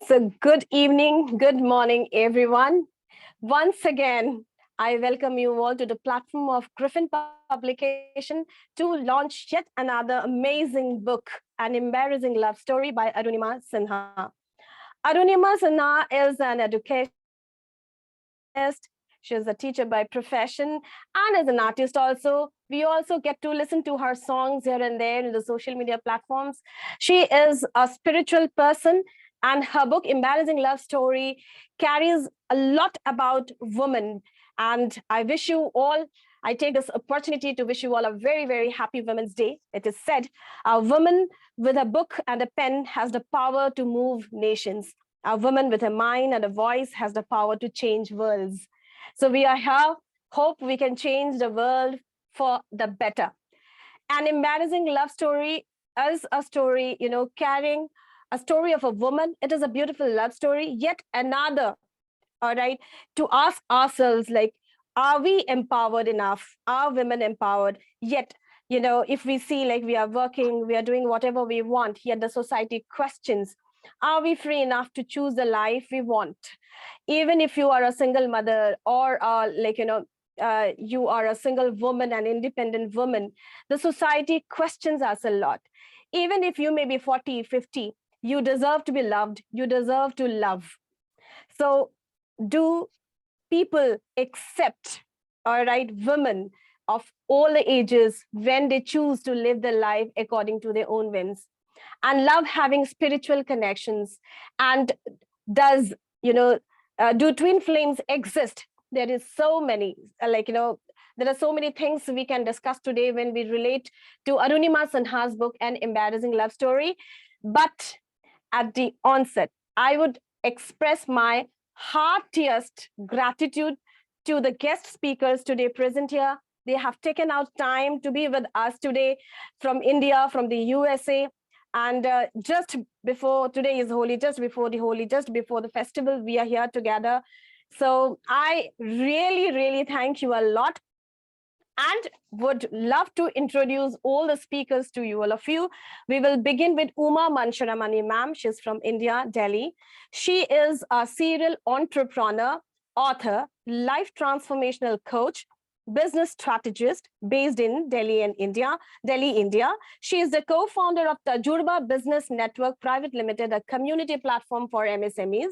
So, good evening, good morning, everyone. Once again, I welcome you all to the platform of Griffin Publication to launch yet another amazing book, An Embarrassing Love Story by Arunimaa Sinhaa. Arunimaa Sinhaa is an educationist. She is a teacher by profession and is an artist also. We also get to listen to her songs here and there in the social media platforms. She is a spiritual person, and her book, Embarrassing Love Story, carries a lot about women. And I wish you all, I take this opportunity to wish you all a very, very happy Women's Day. It is said, a woman with a book and a pen has the power to move nations. A woman with a mind and a voice has the power to change worlds. So we are here, hope we can change the world for the better. An embarrassing love story is a story, carrying a story of a woman. It is a beautiful love story, yet another, all right, to ask ourselves, like, are we empowered enough? Are women empowered? Yet, if we see like we are working, we are doing whatever we want, yet the society questions, are we free enough to choose the life we want? Even if you are a single mother or you are a single woman, an independent woman, the society questions us a lot. Even if you may be 40, 50, you deserve to be loved, you deserve to love. So do people accept, all right, women of all the ages when they choose to live their life according to their own whims and love having spiritual connections? And does, you know do twin flames exist? There is so many, there are so many things we can discuss today when we relate to Arunimaa Sinha's book, An Embarrassing Love Story. But at the onset, I would express my heartiest gratitude to the guest speakers today present here. They have taken out time to be with us today from India, from the USA. And just before today is Holi, just before the Holi, just before the festival, we are here together. So I really, really thank you a lot and would love to introduce all the speakers to you, all of you. We will begin with Uma Mansharamani, ma'am. She's from India, Delhi. She is a serial entrepreneur, author, life transformational coach, business strategist based in Delhi, India. She is the co-founder of Tajurba Business Network Private Limited, a community platform for MSMEs.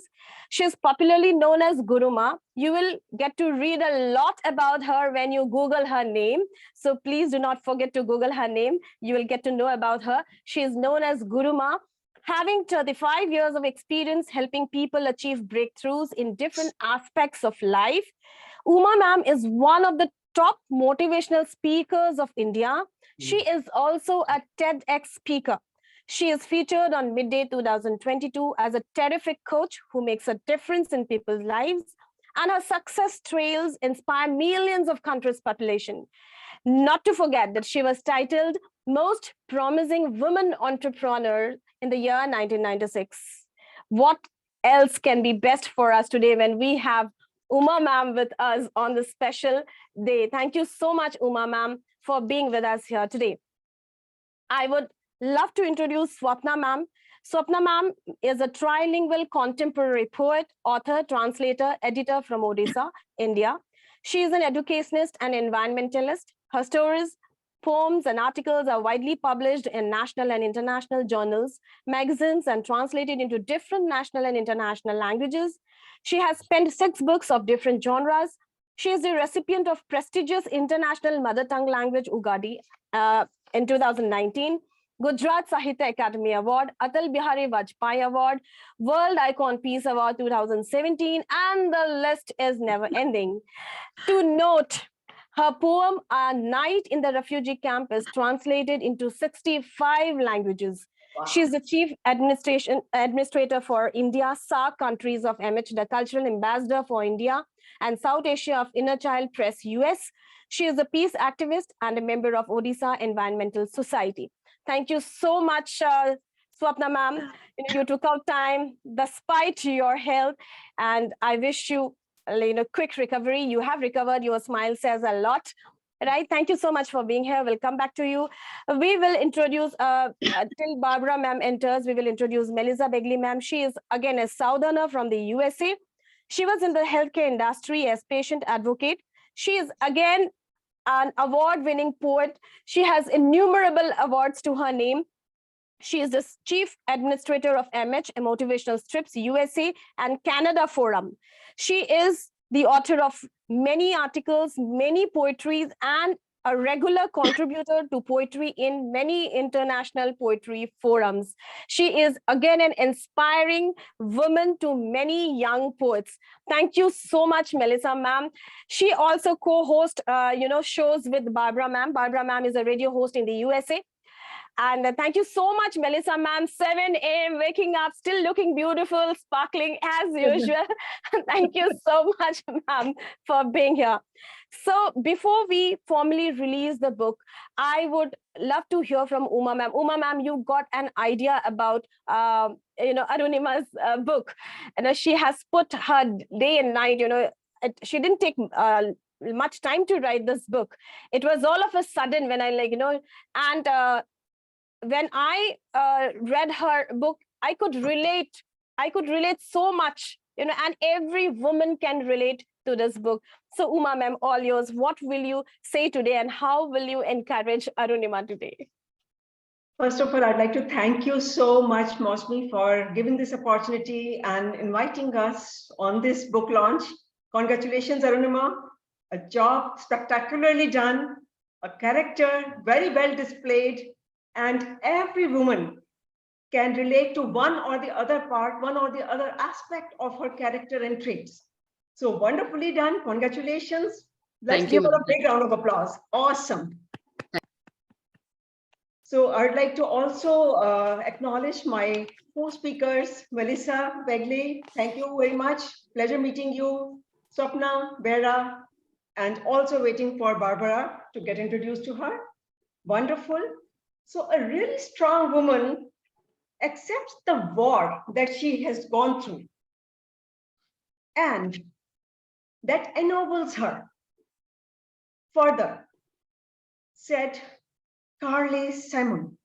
She is popularly known as Guruma. You will get to read a lot about her when you Google her name. So please do not forget to Google her name. You will get to know about her. She is known as Guruma, having 35 years of experience helping people achieve breakthroughs in different aspects of life. Uma ma'am is one of the top motivational speakers of India. She is also a TEDx speaker. She is featured on Midday 2022 as a terrific coach who makes a difference in people's lives, and her success trails inspire millions of countries' population. Not to forget that she was titled Most Promising Women Entrepreneur in the year 1996. What else can be best for us today when we have Uma ma'am with us on this special day? Thank you so much, Uma ma'am, for being with us here today. I would love to introduce Swapna ma'am. Swapna ma'am is a trilingual contemporary poet, author, translator, editor from Odisha, India. She is an educationist and environmentalist. Her stories, poems, and articles are widely published in national and international journals, magazines, and translated into different national and international languages. She has penned 6 books of different genres. She is the recipient of prestigious International Mother Tongue Language Ugadi in 2019, Gujarat Sahitya Academy Award, Atal Bihari Vajpayee Award, World Icon Peace Award 2017, and the list is never ending. To note, her poem, A Night in the Refugee Camp, is translated into 65 languages. Wow. She is the Chief Administrator for India, SAARC countries of EMIT, the Cultural Ambassador for India and South Asia of Inner Child Press, US. She is a peace activist and a member of Odisha Environmental Society. Thank you so much, Swapna ma'am. You took out time despite your health, and I wish you quick recovery. You have recovered. Your smile says a lot. Right. Thank you so much for being here. We'll come back to you. We will introduce, till Barbara ma'am enters, we will introduce Melissa Begely ma'am. She is again a Southerner from the USA. She was in the healthcare industry as patient advocate. She is again an award-winning poet. She has innumerable awards to her name. She is the chief administrator of MH, Motivational Strips USA and Canada Forum. She is the author of many articles, many poetries, and a regular contributor to poetry in many international poetry forums. She is again an inspiring woman to many young poets. Thank you so much, Melissa ma'am. She also co-hosts, shows with Barbara ma'am. Barbara ma'am is a radio host in the USA. And thank you so much, Melissa ma'am. 7 a.m. waking up, still looking beautiful, sparkling as usual. Thank you so much, ma'am, for being here. So before we formally release the book, I would love to hear from Uma ma'am. Uma ma'am, you got an idea about Arunima's book. She has put her day and night, she didn't take much time to write this book. It was all of a sudden when and when I read her book, I could relate. I could relate so much, and every woman can relate to this book. So Uma ma'am, all yours. What will you say today, and how will you encourage Arunimaa today? First of all, I'd like to thank you so much, Mosmi, for giving this opportunity and inviting us on this book launch. Congratulations, Arunimaa. A job spectacularly done, a character very well displayed, and every woman can relate to one or the other part, one or the other aspect of her character and traits. So wonderfully done. Congratulations. Let's give her a big round of applause. Awesome. So I'd like to also acknowledge my co-speakers, Melissa Begely. Thank you very much. Pleasure meeting you, Swapna Behera, and also waiting for Barbara to get introduced to her. Wonderful. So a really strong woman accepts the war that she has gone through, and that ennobles her. Further, said Carly Simon,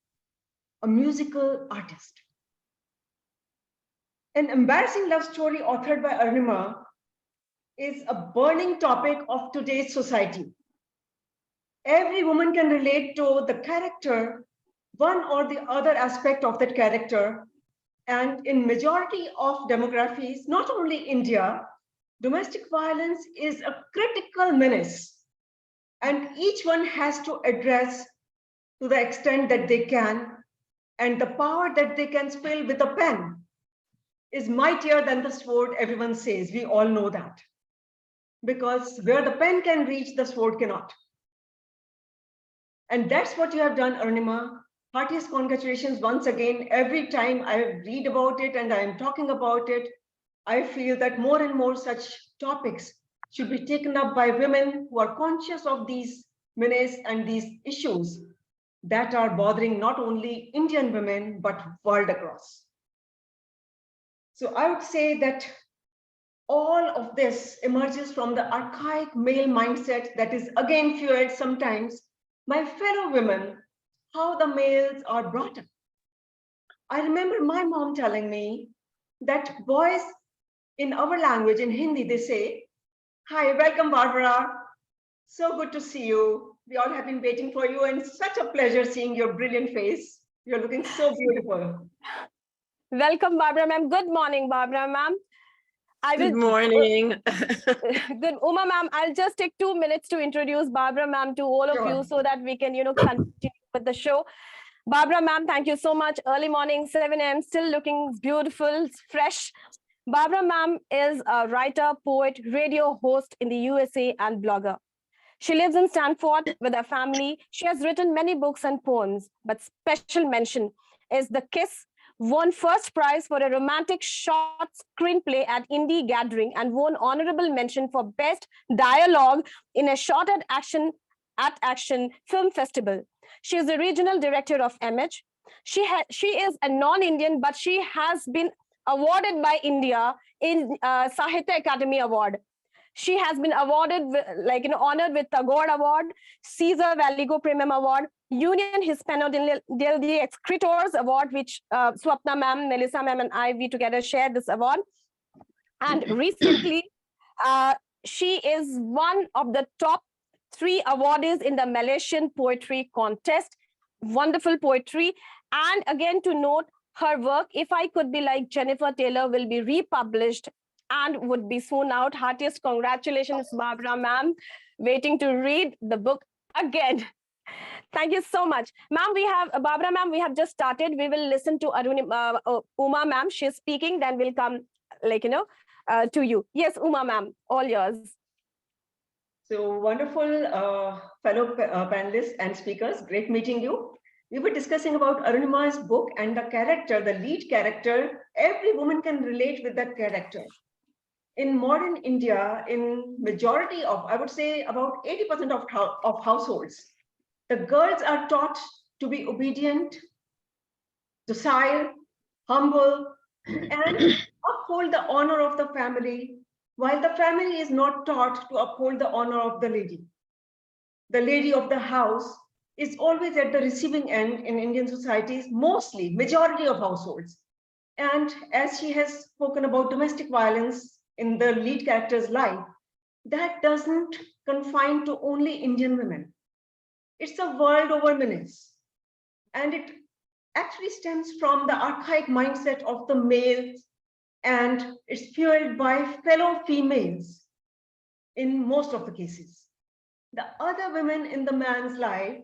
a musical artist. An embarrassing love story authored by Arunimaa is a burning topic of today's society. Every woman can relate to the character, one or the other aspect of that character. And in majority of demographies, not only India, domestic violence is a critical menace. And each one has to address to the extent that they can, and the power that they can spill with a pen is mightier than the sword, everyone says. We all know that. Because where the pen can reach, the sword cannot. And that's what you have done, Arunimaa. Heartiest congratulations once again. Every time I read about it and I am talking about it, I feel that more and more such topics should be taken up by women who are conscious of these menace and these issues that are bothering not only Indian women, but world across. So I would say that all of this emerges from the archaic male mindset that is again fueled sometimes by fellow women, how the males are brought up. I remember my mom telling me that boys in our language, in Hindi, they say, "Hi, welcome, Barbara. So good to see you. We all have been waiting for you, and such a pleasure seeing your brilliant face. You're looking so beautiful." Welcome, Barbara ma'am. Good morning, Barbara ma'am. Good morning. Good. Uma ma'am, I'll just take 2 minutes to introduce Barbara ma'am to all of you so that we can, continue with the show. Barbara ma'am, thank you so much. Early morning, 7 a.m., still looking beautiful, fresh. Barbara ma'am is a writer, poet, radio host in the USA and blogger. She lives in Stanford with her family. She has written many books and poems, but special mention is The Kiss, won first prize for a romantic short screenplay at Indie Gathering and won honorable mention for best dialogue in a short at action film festival. She is the regional director of MH. She is a non-Indian, but she has been awarded by India in Sahitya Academy Award. She has been awarded, honored with Tagore Award, Caesar Valligo Premium Award, Union Hispano del Escritores Award, which Swapna ma'am, Melissa ma'am, and we together shared this award. And recently, she is one of the top 3 awardees in the Malaysian Poetry Contest. Wonderful poetry. And again, to note her work, If I Could Be Like Jennifer Taylor, will be republished and would be soon out. Heartiest congratulations, Barbara ma'am. Waiting to read the book again. Thank you so much. Ma'am, Barbara ma'am, we have just started. We will listen to Uma ma'am. She's speaking, then we'll come to you. Yes, Uma ma'am, all yours. So wonderful fellow panelists and speakers. Great meeting you. We were discussing about Arunimaa's book and the character, the lead character. Every woman can relate with that character. In modern India, in majority of, I would say about 80% of households, the girls are taught to be obedient, docile, humble, and uphold the honor of the family, while the family is not taught to uphold the honor of the lady. The lady of the house is always at the receiving end in Indian societies, mostly, majority of households. And as she has spoken about domestic violence in the lead character's life, that doesn't confine to only Indian women. It's a world over menace. And it actually stems from the archaic mindset of the males, and it's fueled by fellow females in most of the cases. The other women in the man's life,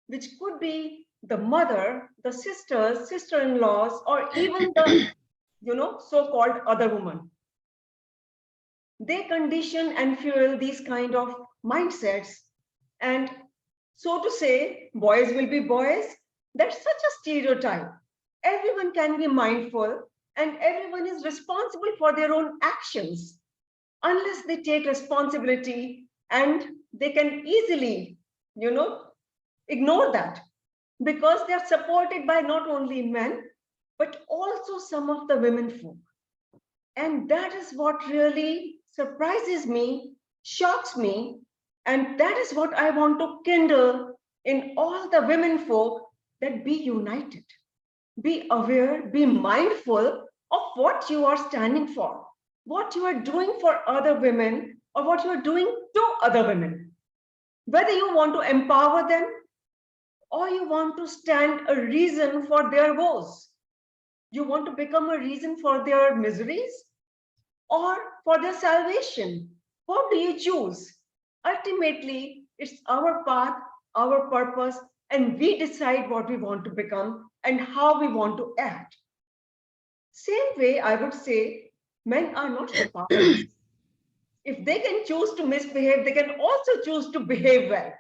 which could be the mother, the sisters, sister-in-laws, or even the so-called other woman. They condition and fuel these kind of mindsets. And so to say, boys will be boys, that's such a stereotype. Everyone can be mindful and everyone is responsible for their own actions unless they take responsibility, and they can easily, ignore that because they are supported by not only men, but also some of the women folk. And that is what really surprises me, shocks me, and that is what I want to kindle in all the women folk, that be united, be aware, be mindful of what you are standing for, what you are doing for other women, or what you are doing to other women. Whether you want to empower them or you want to stand a reason for their woes, you want to become a reason for their miseries or for their salvation. What do you choose? Ultimately, it's our path, our purpose, and we decide what we want to become and how we want to act. Same way, I would say, men are not the powerless. If they can choose to misbehave, they can also choose to behave well.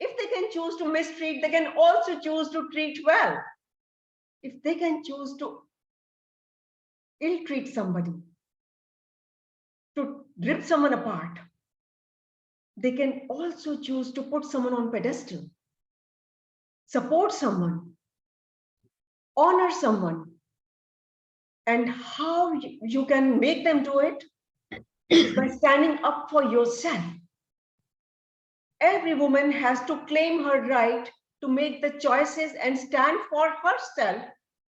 If they can choose to mistreat, they can also choose to treat well. If they can choose to ill-treat somebody, to rip someone apart, they can also choose to put someone on pedestal, support someone, honor someone. And how you can make them do it is by standing up for yourself. Every woman has to claim her right to make the choices and stand for herself,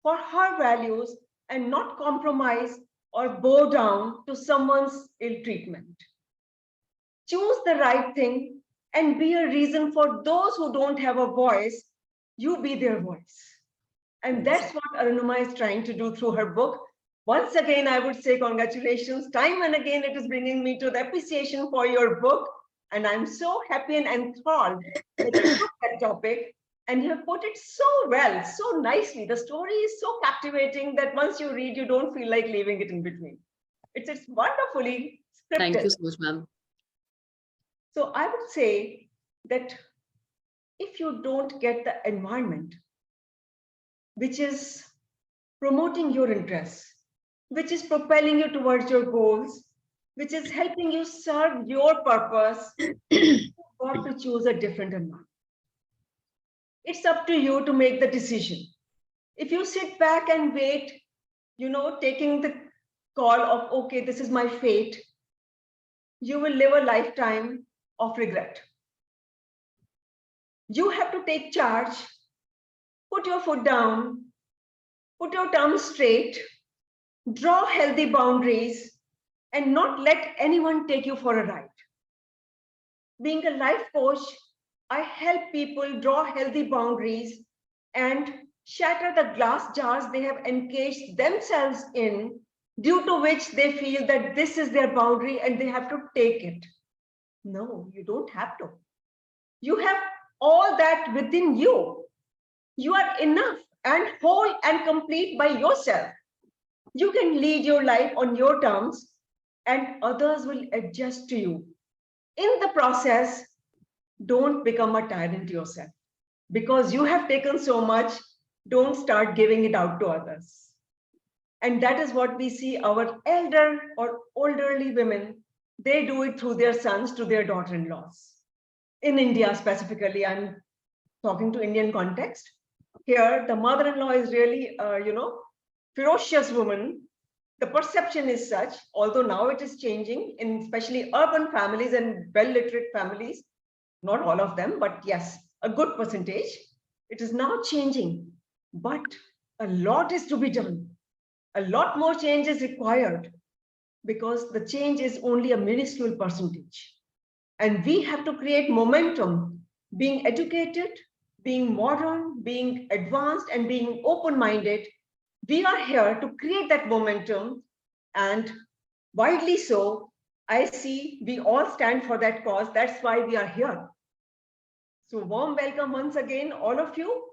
for her values, and not compromise or bow down to someone's ill treatment. Choose the right thing and be a reason for those who don't have a voice. You be their voice. And that's what Arunimaa is trying to do through her book. Once again, I would say congratulations. Time and again, it is bringing me to the appreciation for your book. And I'm so happy and enthralled that you took that topic and you have put it so well, so nicely. The story is so captivating that once you read, you don't feel like leaving it in between. It's wonderfully scripted. Thank you so much, ma'am. So I would say that if you don't get the environment, which is promoting your interests, which is propelling you towards your goals, which is helping you serve your purpose, you've got to choose a different environment. It's up to you to make the decision. If you sit back and wait, taking the call of, okay, this is my fate, you will live a lifetime of regret. You have to take charge, put your foot down, put your tongue straight, draw healthy boundaries, and not let anyone take you for a ride. Being a life coach, I help people draw healthy boundaries and shatter the glass jars they have encaged themselves in, due to which they feel that this is their boundary and they have to take it. No, you don't have to. You have all that within you. You are enough and whole and complete by yourself. You can lead your life on your terms and others will adjust to you. In the process, don't become a tyrant yourself. Because you have taken so much, don't start giving it out to others. And that is what we see our elder or elderly women, they do it through their sons to their daughter-in-laws. In India specifically, I'm talking to Indian context. Here, the mother-in-law is really, ferocious woman. The perception is such, although now it is changing in especially urban families and well-literate families, not all of them, but yes, a good percentage. It is now changing, but a lot is to be done. A lot more change is required because the change is only a minuscule percentage. And we have to create momentum, being educated, being modern, being advanced, and being open-minded. We are here to create that momentum, and widely so, I see we all stand for that cause. That's why we are here. So warm welcome once again, all of you.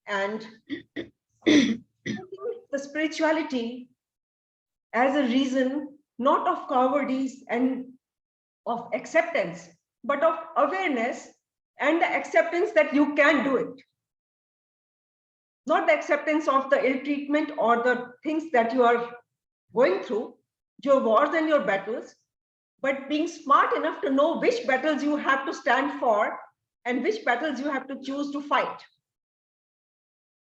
And the spirituality as a reason, not of cowardice and of acceptance, but of awareness and the acceptance that you can do it. Not the acceptance of the ill treatment or the things that you are going through, your wars and your battles, but being smart enough to know which battles you have to stand for and which battles you have to choose to fight.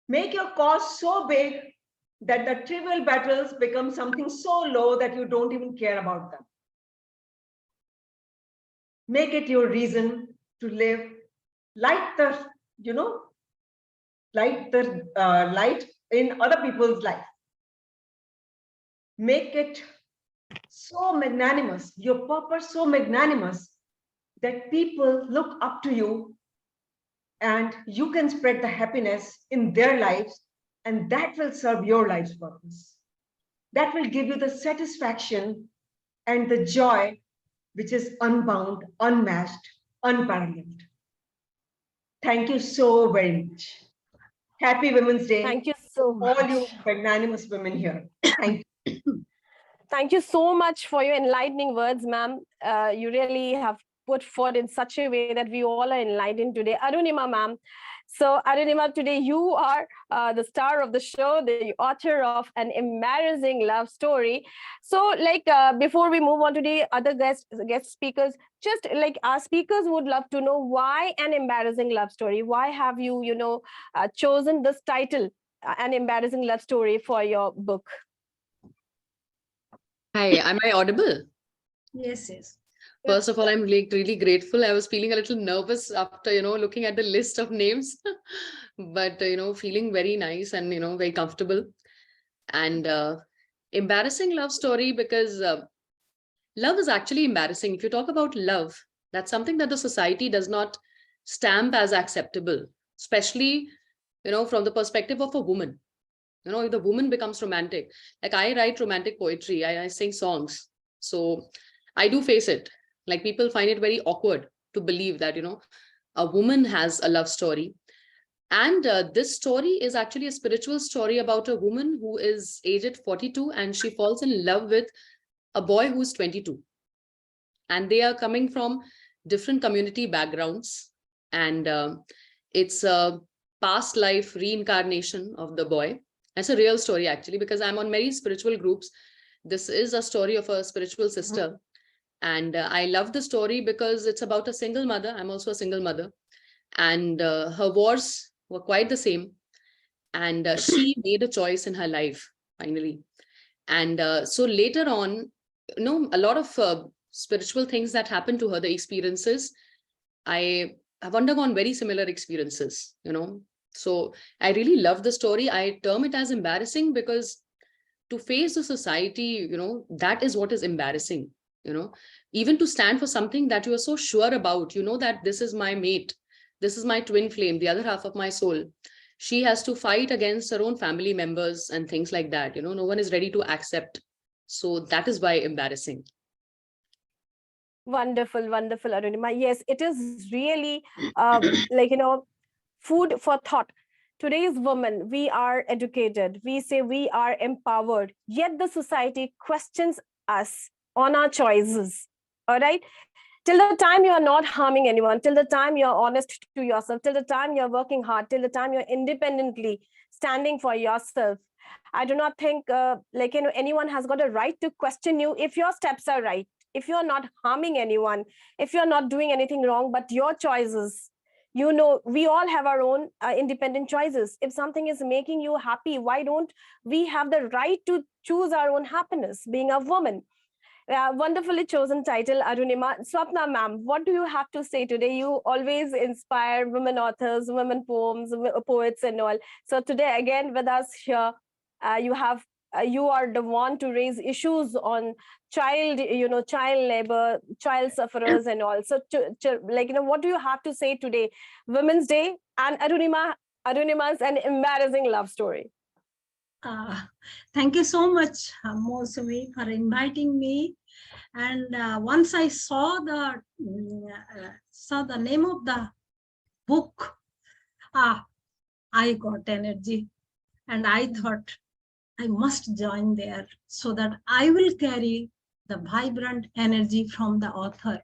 Make your cause so big that the trivial battles become something so low that you don't even care about them. Make it your reason to live, light the, light in other people's life. Make it so magnanimous, your purpose so magnanimous that people look up to you and you can spread the happiness in their lives, and that will serve your life's purpose. That will give you the satisfaction and the joy which is unbound, unmatched, unparalleled. Thank you so very much. Happy Women's Day. Thank you so much. All you magnanimous women here. Thank you. Thank you so much for your enlightening words, ma'am. You really have put forth in such a way that we all are enlightened today. Arunimaa, ma'am. So Arunimaa, today you are the star of the show, the author of An Embarrassing Love Story. So before we move on to the other guest speakers, just like our speakers would love to know why An Embarrassing Love Story? Why have you, chosen this title, An Embarrassing Love Story, for your book? Hi, am I audible? Yes, yes. First of all, I'm really grateful. I was feeling a little nervous after, looking at the list of names, but, feeling very nice and, very comfortable. And embarrassing love story, because love is actually embarrassing. If you talk about love, that's something that the society does not stamp as acceptable, especially, from the perspective of a woman. If the woman becomes romantic, like I write romantic poetry, I sing songs. So I do face it. Like people find it very awkward to believe that, a woman has a love story. And this story is actually a spiritual story about a woman who is aged 42 and she falls in love with a boy who's 22. And they are coming from different community backgrounds. And it's a past life reincarnation of the boy. It's a real story, actually, because I'm on many spiritual groups. This is a story of a spiritual sister. And I love the story because it's about a single mother. I'm also a single mother. And her wars were quite the same. And she made a choice in her life, finally. And so later on, a lot of spiritual things that happened to her, the experiences, I have undergone very similar experiences, So I really love the story. I term it as embarrassing because to face the society, that is what is embarrassing, even to stand for something that you are so sure about, that this is my mate, this is my twin flame, the other half of my soul. She has to fight against her own family members and things like that. No one is ready to accept. So that is why embarrassing. Wonderful, wonderful, Arunimaa. Yes, it is really food for thought. Today's women, we are educated, we say we are empowered, yet the society questions us on our choices. All right. Till the time you are not harming anyone, till the time you're honest to yourself, till the time you're working hard, till the time you're independently standing for yourself, I do not think anyone has got a right to question you if your steps are right, if you're not harming anyone, if you're not doing anything wrong, but your choices. We all have our own independent choices. If something is making you happy, why don't we have the right to choose our own happiness, being a woman? Wonderfully chosen title, Arunimaa. Swapna ma'am, what do you have to say today? You always inspire women authors, women poets and all. So today again with us here, you are the one to raise issues on child labor, child sufferers and all. So what do you have to say today, Women's Day, and Arunimaa's an embarrassing love story? Thank you so much, Mosumi, for inviting me. And once I saw the name of the book, I got energy, and I thought I must join there so that I will carry the vibrant energy from the author.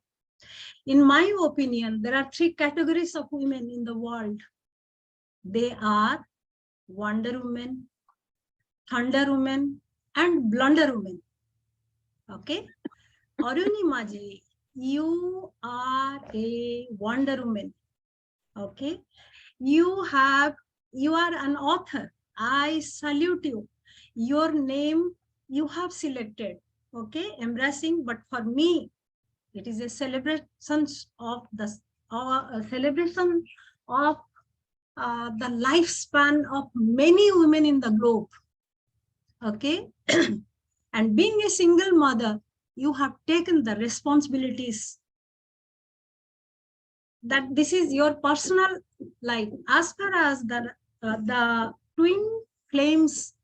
In my opinion, there are 3 categories of women in the world. They are Wonder Woman, Thunder Woman, and Blunder Woman. Okay? Arunimaa ji, you are a Wonder Woman. Okay? You are an author. I salute you. Your name you have selected. Okay? Embarrassing, but for me, it is a celebration of the lifespan of many women in the globe. Okay. And being a single mother, you have taken the responsibilities that this is your personal life. As far as the twin flames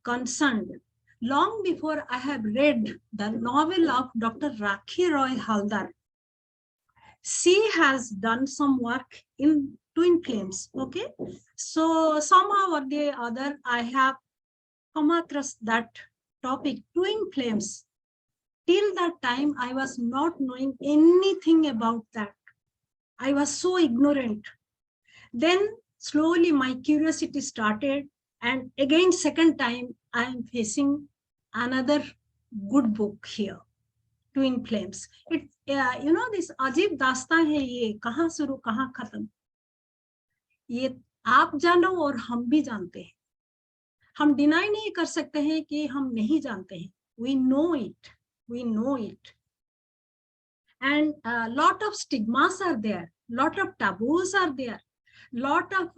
concerned, long before I have read the novel of Dr. Rakhi Roy Haldar, she has done some work in twin flames. Okay, so somehow or the other, I have come across that topic, twin flames. Till that time, I was not knowing anything about that. I was so ignorant. Then slowly my curiosity started, and again, second time, I am facing another good book here, Twin Flames. It, this अजीब दास्तां है ये, कहाँ शुरू कहाँ खत्म, ये आप जानो और हम भी जानते हैं. हम डिनाई नहीं कर सकते हैं कि हम नहीं जानते हैं. We know it. And a lot of stigmas are there, lot of taboos are there, lot of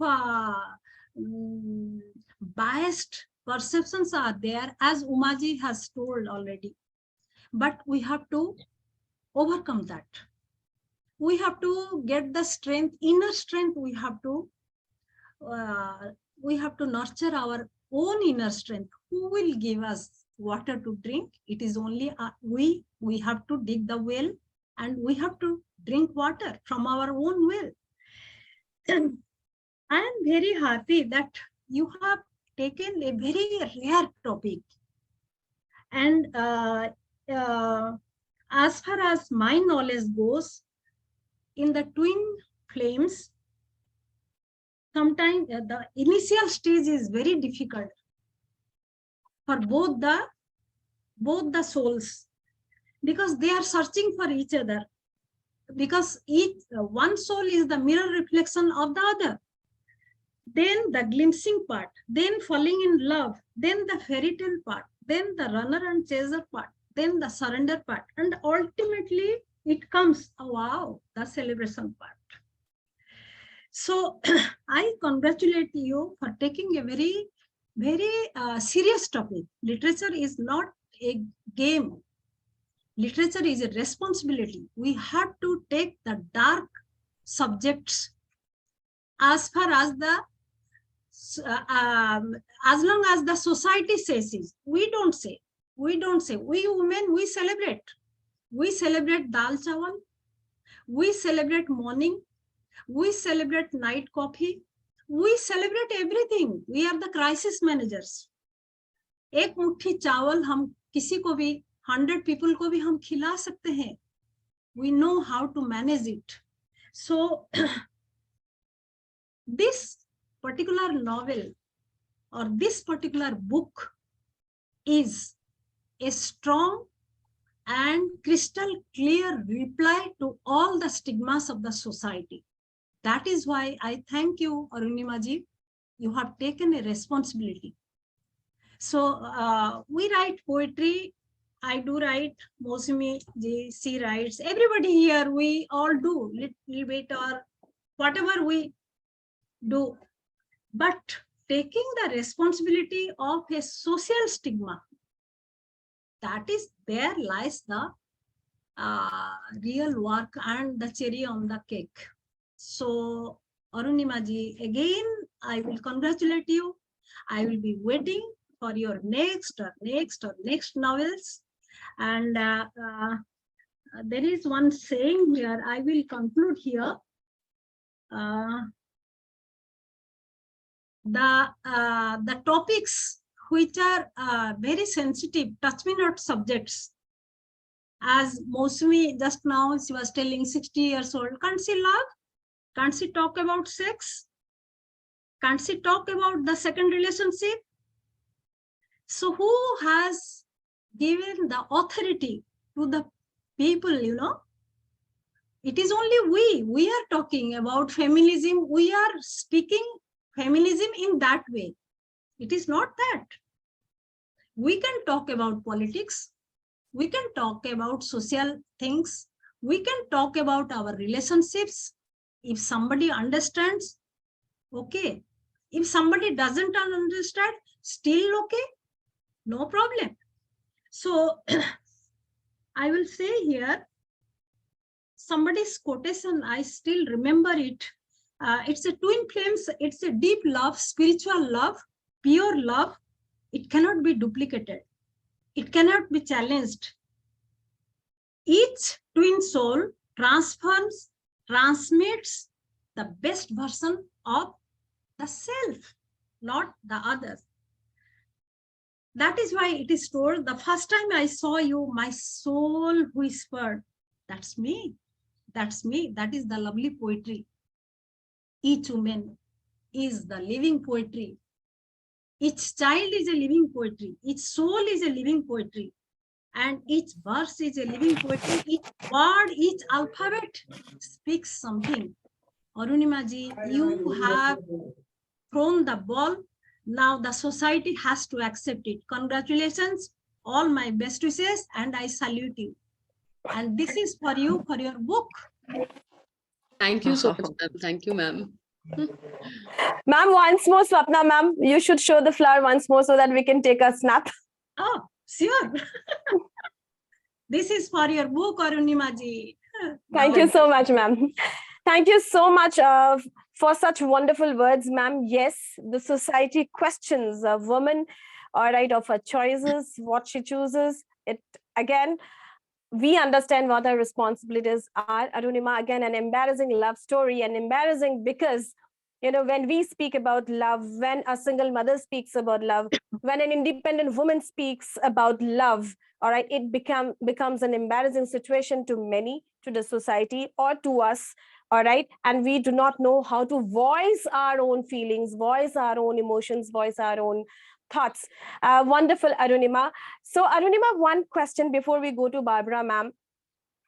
biased perceptions are there, as Umaji has told already. But we have to overcome that. We have to get the strength, inner strength. We have to nurture our own inner strength. Who will give us water to drink? It is only we have to dig the well, and we have to drink water from our own well. I am very happy that you have taken a very rare topic. And as far as my knowledge goes, in the twin flames, sometimes the initial stage is very difficult for both the souls, because they are searching for each other, because one soul is the mirror reflection of the other. Then the glimpsing part, then falling in love, then the fairy tale part, then the runner and chaser part, then the surrender part, and ultimately it comes, oh, wow, the celebration part. So I congratulate you for taking a very, very serious topic. Literature is not a game. Literature is a responsibility. We have to take the dark subjects as far as the as long as the society says it. We don't say. We women, we celebrate dal chawal, we celebrate morning, we celebrate night coffee, we celebrate everything. We are the crisis managers. एक मुट्ठी चावल हम किसी को भी 100 people को भी हम खिला सकते हैं. We know how to manage it. So this particular novel or this particular book is a strong and crystal clear reply to all the stigmas of the society. That is why I thank you, Arunimaa ji. You have taken a responsibility. So we write poetry. I do write. Mosumi ji, she writes. Everybody here, we all do little bit or whatever we do. But taking the responsibility of a social stigma, that is, there lies the real work and the cherry on the cake. So Arunimaa ji, again, I will congratulate you. I will be waiting for your next novels. And there is one saying here, I will conclude here. The topics which are very sensitive, touch me not subjects. As Mosumi just now, she was telling 60 years old, can't she love? Can't she talk about sex? Can't she talk about the second relationship? So who has given the authority to the people, you know? It is only we are talking about feminism. We are speaking feminism in that way. It is not that. We can talk about politics. We can talk about social things. We can talk about our relationships. If somebody understands, okay. If somebody doesn't understand, still okay. No problem. So I will say here, somebody's quotation, I still remember it. It's a twin flames. It's a deep love, spiritual love, pure love. It cannot be duplicated. It cannot be challenged. Each twin soul transforms, transmits the best version of the self, not the others. That is why it is told, the first time I saw you, my soul whispered, that's me. That's me. That is the lovely poetry. Each woman is the living poetry. Each child is a living poetry. Each soul is a living poetry. And each verse is a living poetry. Each word, each alphabet speaks something. Arunimaa ji, you have thrown the ball. Now the society has to accept it. Congratulations, all my best wishes, and I salute you. And this is for you, for your book. Thank you so much, ma'am. Thank you, ma'am. Ma'am, once more, Swapna ma'am, you should show the flower once more so that we can take a snap. Oh, sure. This is for your book, Arunimaa ji. Thank you so much, ma'am. Thank you so much for such wonderful words, ma'am. Yes, the society questions a woman, all right, of her choices, what she chooses. It again, we understand what our responsibilities are. Arunimaa, again, an embarrassing love story, and embarrassing because, you know, when we speak about love, when a single mother speaks about love, when an independent woman speaks about love, all right, it becomes an embarrassing situation to many, to the society or to us, all right, and we do not know how to voice our own feelings, voice our own emotions, voice our own thoughts. Wonderful, Arunimaa. So Arunimaa, one question before we go to Barbara ma'am.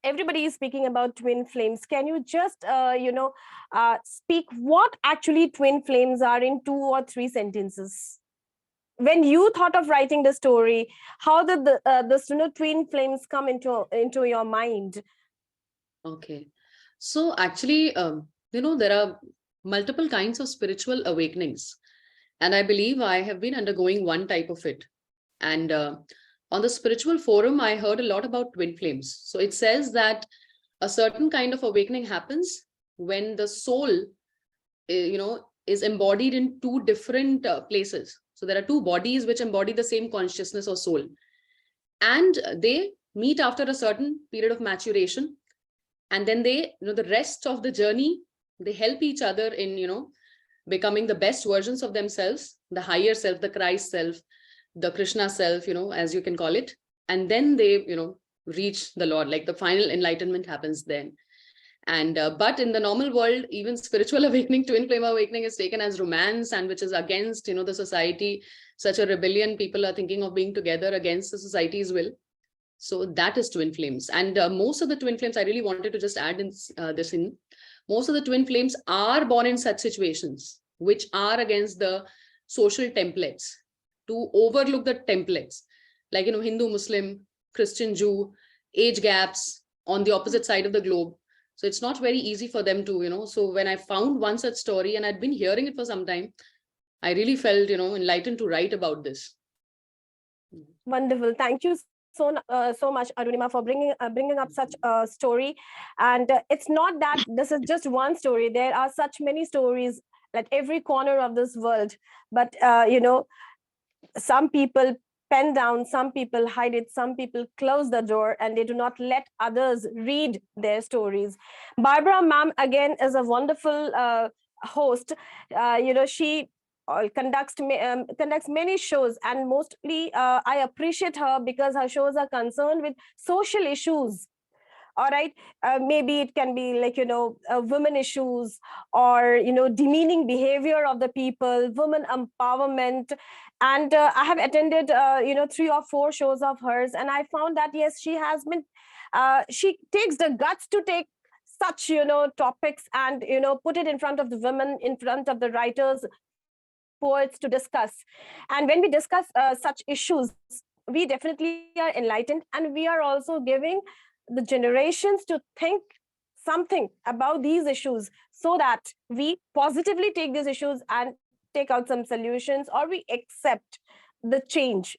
Everybody is speaking about twin flames. Can you just speak what actually twin flames are in 2 or 3 sentences? when you thought of writing the story, how did the twin flames come into your mind? Okay. So actually, there are multiple kinds of spiritual awakenings. And I believe I have been undergoing one type of it. And on the spiritual forum, I heard a lot about twin flames. So it says that a certain kind of awakening happens when the soul, is embodied in two different places. So there are two bodies which embody the same consciousness or soul. And they meet after a certain period of maturation. And then they, the rest of the journey, they help each other in, becoming the best versions of themselves, the higher self, the Christ self, the Krishna self, as you can call it. And then they, reach the Lord, like the final enlightenment happens then. And but in the normal world, even spiritual awakening, twin flame awakening is taken as romance, and which is against, the society, such a rebellion. People are thinking of being together against the society's will. So that is twin flames. And most of the twin flames, I really wanted to just add in this in. Most of the twin flames are born in such situations, which are against the social templates, to overlook the templates, like, Hindu, Muslim, Christian, Jew, age gaps on the opposite side of the globe. So it's not very easy for them to, so when I found one such story, and I'd been hearing it for some time, I really felt, enlightened to write about this. Wonderful. Thank you so much, Arunimaa, for bringing up such a story. And it's not that this is just one story. There are such many stories at every corner of this world. But some people pen down, some people hide it, some people close the door, and they do not let others read their stories. Barbara ma'am, again, is a wonderful host. She conducts many shows, and mostly I appreciate her because her shows are concerned with social issues. All right, maybe it can be like women issues, or demeaning behavior of the people, women empowerment. And I have attended 3 or 4 shows of hers, and I found that yes, she has been she takes the guts to take such topics and put it in front of the women, in front of the writers, poets, to discuss. And when we discuss such issues, we definitely are enlightened, and we are also giving the generations to think something about these issues, so that we positively take these issues and take out some solutions, or we accept the change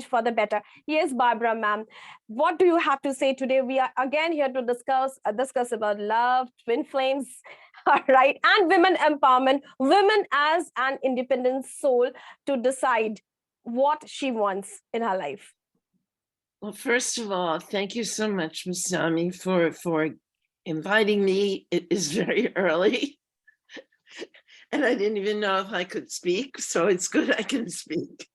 for the better. Yes, Barbara ma'am, what do you have to say today? We are again here to discuss about love, twin flames, all right, and women empowerment, women as an independent soul to decide what she wants in her life. Well, first of all, thank you so much, Ms. Sami, for inviting me. It is very early, and I didn't even know if I could speak, so it's good I can speak.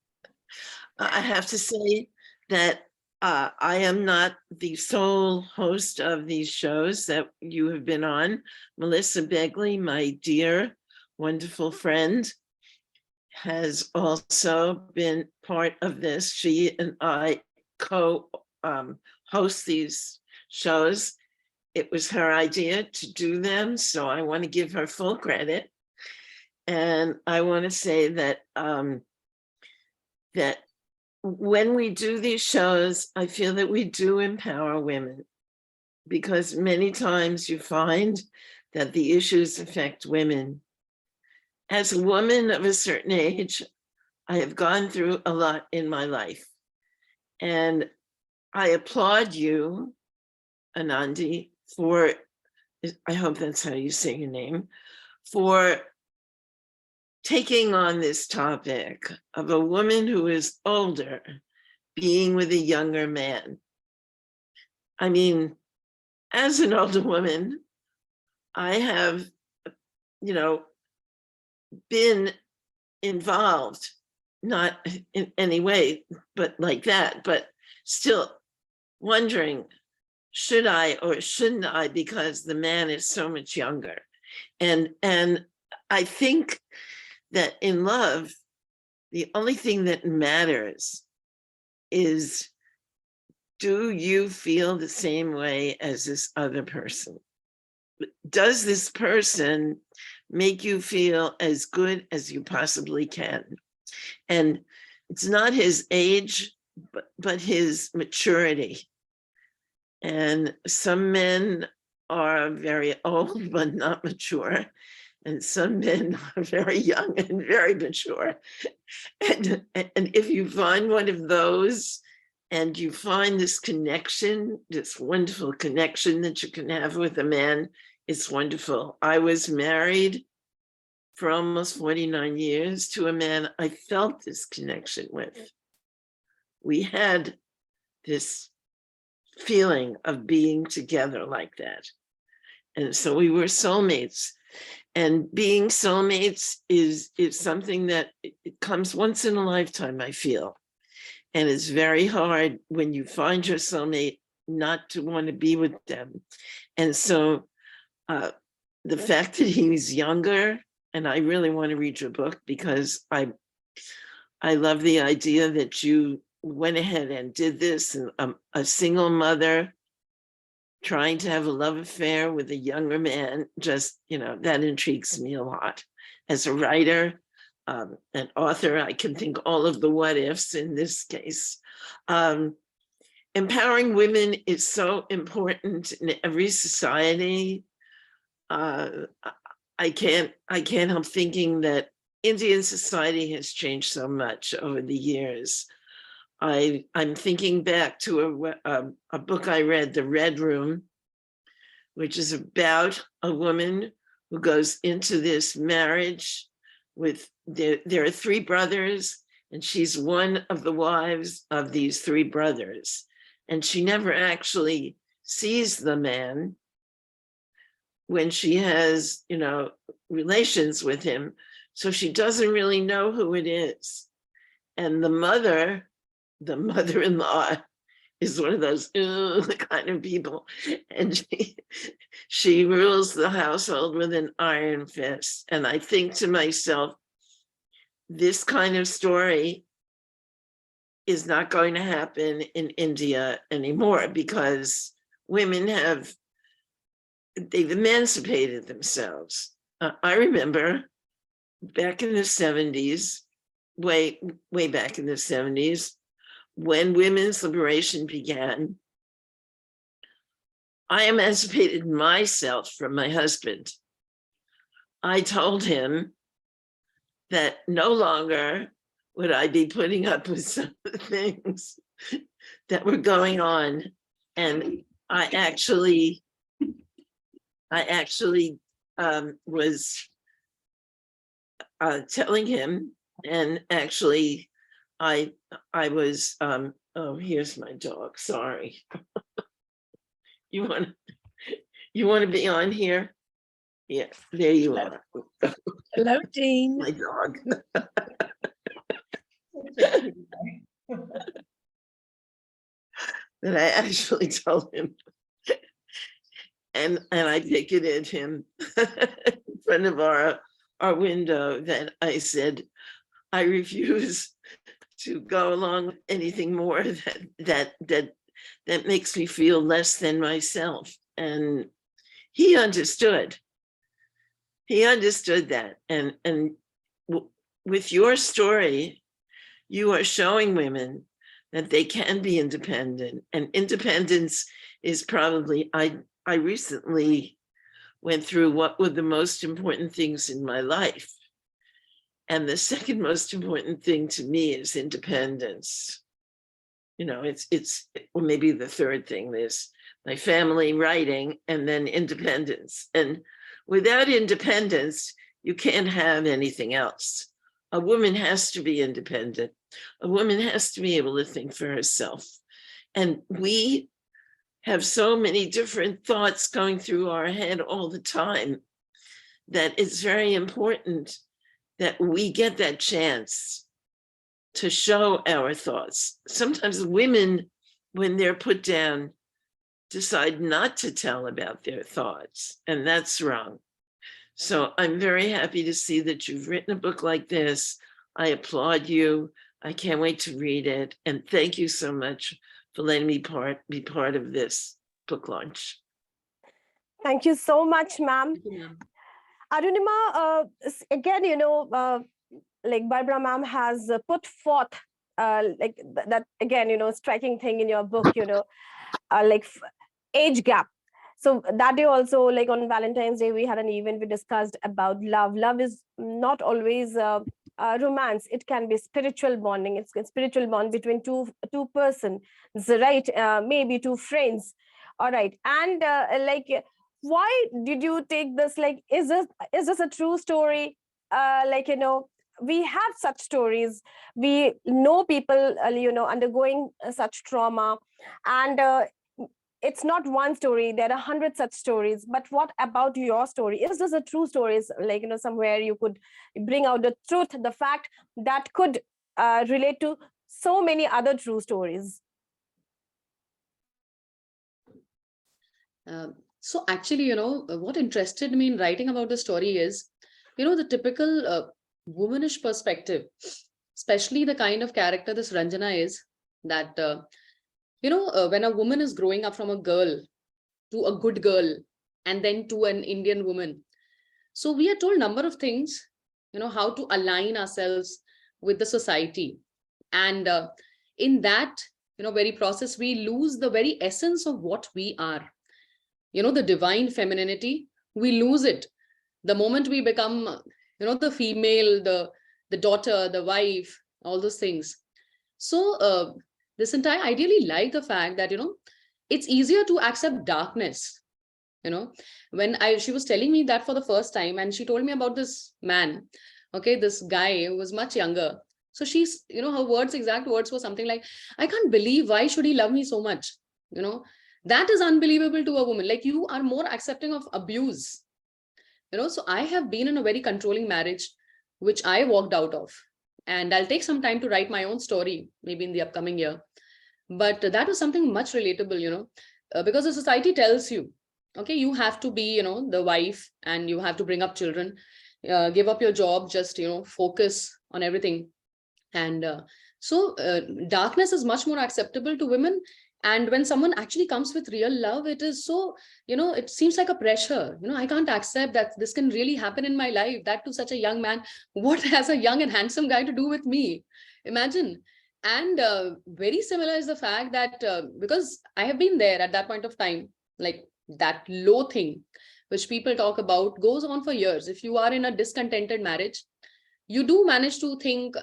I have to say that I am not the sole host of these shows that you have been on. Melissa Begely, my dear, wonderful friend, has also been part of this. She and I co-host these shows. It was her idea to do them, so I want to give her full credit. And I want to say that that when we do these shows, I feel that we do empower women, because many times you find that the issues affect women. As a woman of a certain age, I have gone through a lot in my life. And I applaud you, Anandi, for, I hope that's how you say your name, for taking on this topic of a woman who is older being with a younger man. I mean, as an older woman, I have, been involved, not in any way, but like that, but still wondering, should I or shouldn't I, because the man is so much younger. And I think that in love, the only thing that matters is, do you feel the same way as this other person? Does this person make you feel as good as you possibly can? And it's not his age, but his maturity. And some men are very old, but not mature. And some men are very young and very mature. And if you find one of those, and you find this connection, this wonderful connection that you can have with a man, it's wonderful. I was married for almost 49 years to a man I felt this connection with. We had this feeling of being together like that. And so we were soulmates. And being soulmates is something that it comes once in a lifetime, I feel. And it's very hard when you find your soulmate not to want to be with them. And so the fact that he's younger, and I really want to read your book because I love the idea that you went ahead and did this, and a single mother trying to have a love affair with a younger man, just, that intrigues me a lot. As a writer, an author, I can think all of the what ifs in this case. Empowering women is so important in every society. I can't help thinking that Indian society has changed so much over the years. I'm thinking back to a book I read, The Red Room, which is about a woman who goes into this marriage with, there are three brothers, and she's one of the wives of these three brothers. And she never actually sees the man when she has, relations with him. So she doesn't really know who it is. And the mother-in-law is one of those kind of people. And she rules the household with an iron fist. And I think to myself, this kind of story is not going to happen in India anymore, because women they've emancipated themselves. I remember back in the 70s, way back in the 70s, when women's liberation began, I emancipated myself from my husband. I told him that no longer would I be putting up with some of the things that were going on. And I actually was telling him, and actually I was, oh, here's my dog, sorry. You want to be on here? Yeah, there you are. Hello, Dean. My dog. That I actually told him, and I picketed him in front of our window, that I said, I refuse to go along with anything more that makes me feel less than myself. And he understood. He understood that. And with your story, you are showing women that they can be independent. And independence is probably, I recently went through what were the most important things in my life. And the second most important thing to me is independence. It's or maybe the third thing, there's my family, writing, and then independence. And without independence, you can't have anything else. A woman has to be independent. A woman has to be able to think for herself. And we have so many different thoughts going through our head all the time that it's very important that we get that chance to show our thoughts. Sometimes women, when they're put down, decide not to tell about their thoughts, and that's wrong. So I'm very happy to see that you've written a book like this. I applaud you. I can't wait to read it. And thank you so much for letting me be part of this book launch. Thank you so much, ma'am. Arunimaa, again, like Barbara ma'am has put forth that again, striking thing in your book, age gap. So that day also, like on Valentine's Day, we had an event, we discussed about love. Love is not always romance. It can be spiritual bonding. It's a spiritual bond between two persons, right? Maybe two friends. All right. And why did you take this? Like, is this a true story? We have such stories. We know people, undergoing such trauma, and it's not one story. There are 100 such stories. But what about your story? Is this a true story? Like, somewhere you could bring out the truth, the fact that could relate to so many other true stories. So actually, what interested me in writing about the story is, the typical womanish perspective, especially the kind of character this Ranjana is, that, when a woman is growing up from a girl to a good girl and then to an Indian woman. So we are told a number of things, how to align ourselves with the society. And in that, very process, we lose the very essence of what we are. The divine femininity, we lose it the moment we become, the female, the daughter, the wife, all those things. So this entire, I really like the fact that, it's easier to accept darkness. When she was telling me that for the first time, and she told me about this man, okay, this guy who was much younger. So she's, her exact words were something like, I can't believe, why should he love me so much? That is unbelievable to a woman. Like, you are more accepting of abuse. So I have been in a very controlling marriage, which I walked out of. And I'll take some time to write my own story, maybe in the upcoming year. But that was something much relatable, because the society tells you, okay, you have to be, the wife, and you have to bring up children, give up your job, just, focus on everything. And so darkness is much more acceptable to women. And when someone actually comes with real love, it is so, it seems like a pressure. I can't accept that this can really happen in my life, that to such a young man. What has a young and handsome guy to do with me? Imagine. And very similar is the fact that because I have been there at that point of time, like that low thing, which people talk about, goes on for years. If you are in a discontented marriage, you do manage to think,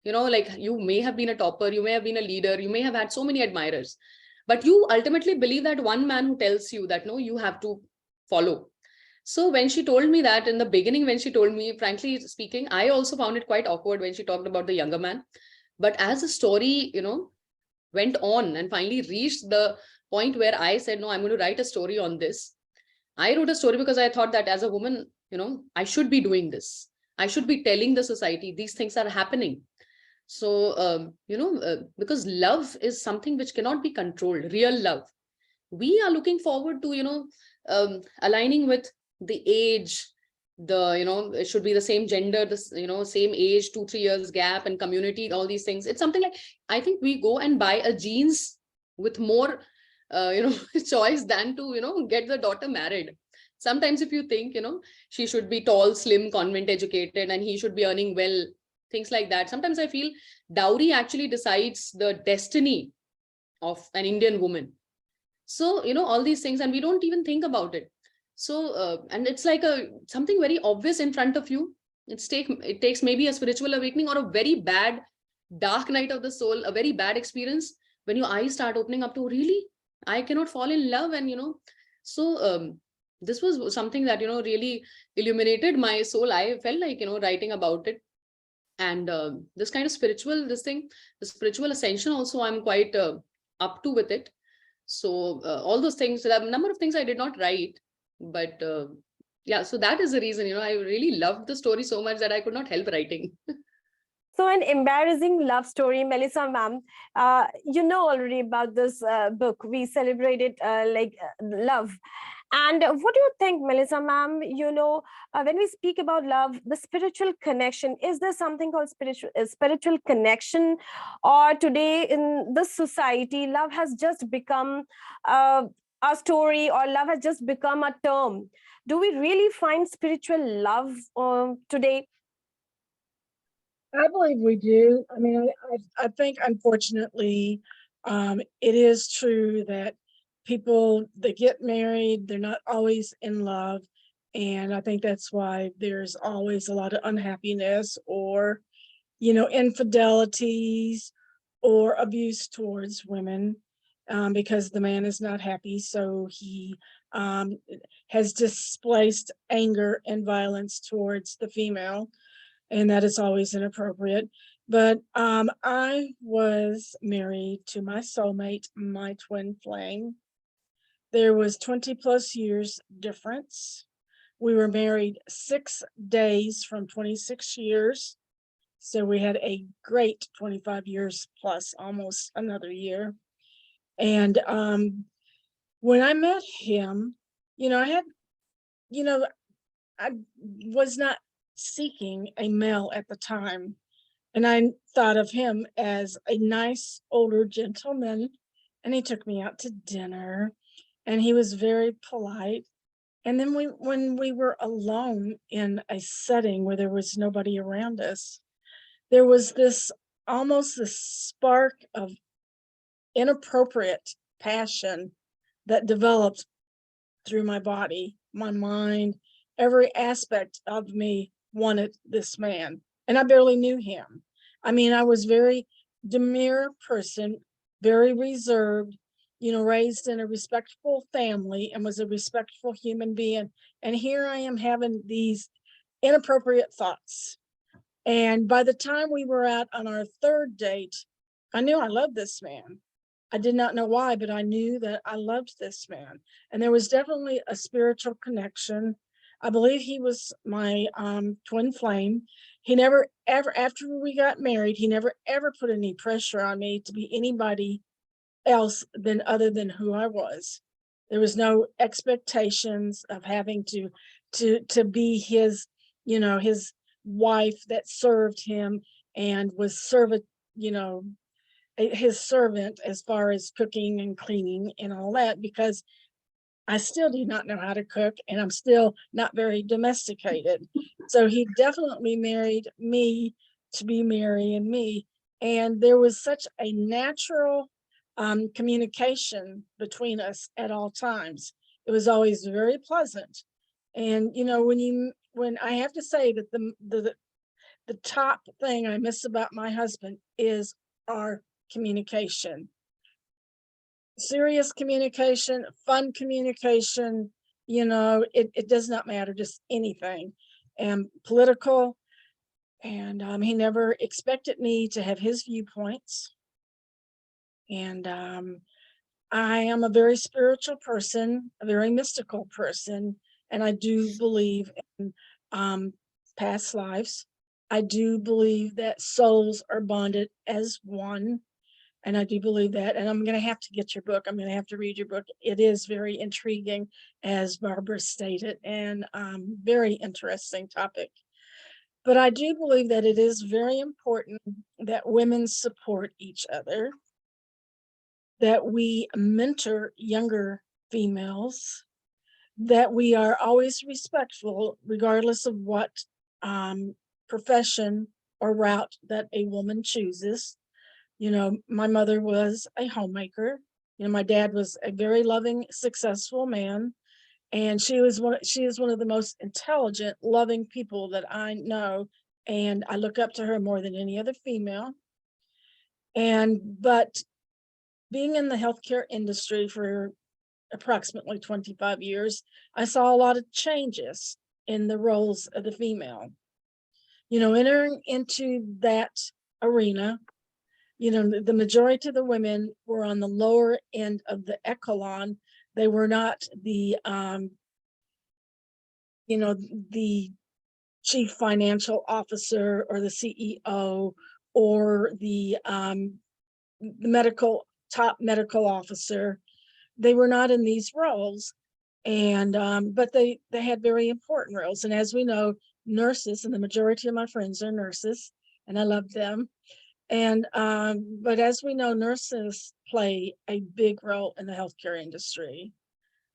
like you may have been a topper, you may have been a leader, you may have had so many admirers, but you ultimately believe that one man who tells you that, no, you have to follow. So when she told me that in the beginning, when she told me, frankly speaking, I also found it quite awkward when she talked about the younger man. But as the story, went on and finally reached the point where I said, no, I'm going to write a story on this. I wrote a story because I thought that as a woman, I should be doing this. I should be telling the society these things are happening. So, because love is something which cannot be controlled, real love. We are looking forward to, aligning with the age, it should be the same gender, this, same age, 2-3 years gap, and community, all these things. It's something like, I think we go and buy a jeans with more, choice than to, get the daughter married. Sometimes if you think, she should be tall, slim, convent educated, and he should be earning well, things like that. Sometimes I feel dowry actually decides the destiny of an Indian woman. So, all these things, and we don't even think about it. So, and it's like something very obvious in front of you. It takes maybe a spiritual awakening or a very bad, dark night of the soul, a very bad experience, when your eyes start opening up to, really, I cannot fall in love. And, so this was something that, really illuminated my soul. I felt like, writing about it. And this kind of the spiritual ascension also, I'm quite up to with it. So all those things, there are a number of things I did not write, but yeah, so that is the reason, I really loved the story so much that I could not help writing. So an embarrassing love story, Melissa ma'am, you know already about this book. We celebrated love. And what do you think, Melissa ma'am, when we speak about love, the spiritual connection, is there something called spiritual connection? Or today in this society, love has just become a story, or love has just become a term? Do we really find spiritual love today? I believe we do. I mean, I think unfortunately, it is true that people that get married, they're not always in love. And I think that's why there's always a lot of unhappiness or, infidelities or abuse towards women, because the man is not happy. So he um, has displaced anger and violence towards the female, and that is always inappropriate. But I was married to my soulmate, my twin flame. There was 20 plus years difference. We were married 6 days from 26 years. So we had a great 25 years plus almost another year. And when I met him, I had, you know, I was not seeking a male at the time. And I thought of him as a nice older gentleman. And he took me out to dinner and he was very polite. And then when we were alone in a setting where there was nobody around us, there was this almost this spark of inappropriate passion that developed through my body, my mind, every aspect of me wanted this man. And I barely knew him. I mean, I was very demure person, very reserved, raised in a respectful family and was a respectful human being. And here I am having these inappropriate thoughts. And by the time we were out on our third date, I knew I loved this man. I did not know why, but I knew that I loved this man. And there was definitely a spiritual connection. I believe he was my twin flame. He never, ever, after we got married, he never, ever put any pressure on me to be anybody else than other than who I was. There was no expectations of having to be his, his wife that served him and was his servant as far as cooking and cleaning and all that, because I still do not know how to cook and I'm still not very domesticated. So he definitely married me to be marrying me. And there was such a natural communication between us at all times. It was always very pleasant. And when I have to say that the top thing I miss about my husband is our communication. Serious communication, fun communication, it does not matter, just anything. And political, and he never expected me to have his viewpoints. And I am a very spiritual person, a very mystical person, and I do believe in past lives. I do believe that souls are bonded as one. And I do believe that. And I'm going to have to get your book. I'm going to have to read your book. It is very intriguing, as Barbara stated, and very interesting topic. But I do believe that it is very important that women support each other, that we mentor younger females, that we are always respectful, regardless of what profession or route that a woman chooses. My mother was a homemaker. My dad was a very loving, successful man. And she is one of the most intelligent, loving people that I know. And I look up to her more than any other female. But being in the healthcare industry for approximately 25 years, I saw a lot of changes in the roles of the female. Entering into that arena, the majority of the women were on the lower end of the echelon. They were not the the chief financial officer or the CEO or the top medical officer. They were not in these roles, and but they had very important roles. And as we know, nurses, and the majority of my friends are nurses, and I love them. And but as we know, nurses play a big role in the healthcare industry.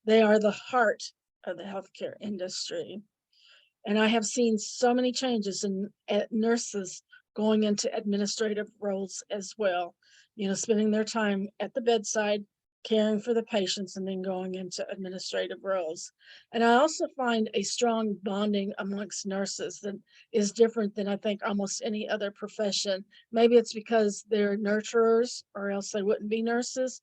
They are the heart of the healthcare industry. And I have seen so many changes in nurses going into administrative roles as well, spending their time at the bedside, caring for the patients, and then going into administrative roles. And I also find a strong bonding amongst nurses that is different than I think almost any other profession. Maybe it's because they're nurturers, or else they wouldn't be nurses.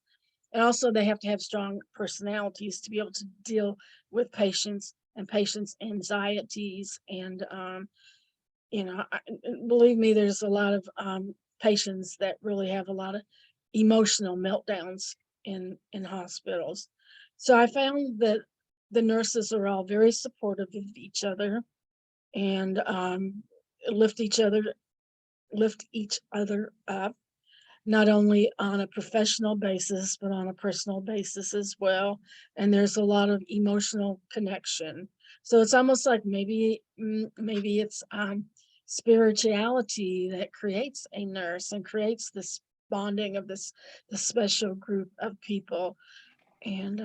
And also they have to have strong personalities to be able to deal with patients and patients' anxieties. And, believe me, there's a lot of patients that really have a lot of emotional meltdowns in hospitals. So I found that the nurses are all very supportive of each other and lift each other up, not only on a professional basis, but on a personal basis as well. And there's a lot of emotional connection. So it's almost like maybe it's spirituality that creates a nurse and creates this bonding of this special group of people. And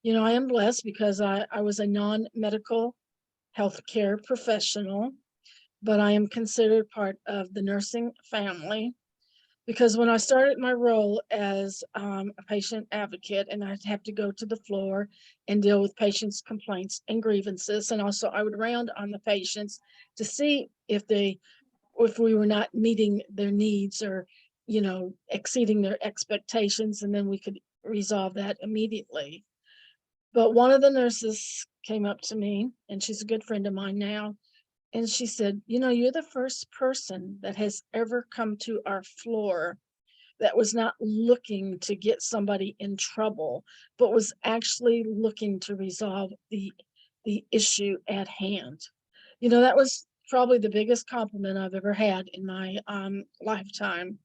I am blessed because I was a non-medical healthcare professional, but I am considered part of the nursing family. Because when I started my role as a patient advocate, and I'd have to go to the floor and deal with patients' complaints and grievances, and also I would round on the patients to see if we were not meeting their needs or, exceeding their expectations, and then we could resolve that immediately. But one of the nurses came up to me, and she's a good friend of mine now. And she said, you're the first person that has ever come to our floor that was not looking to get somebody in trouble, but was actually looking to resolve the issue at hand. That was probably the biggest compliment I've ever had in my lifetime.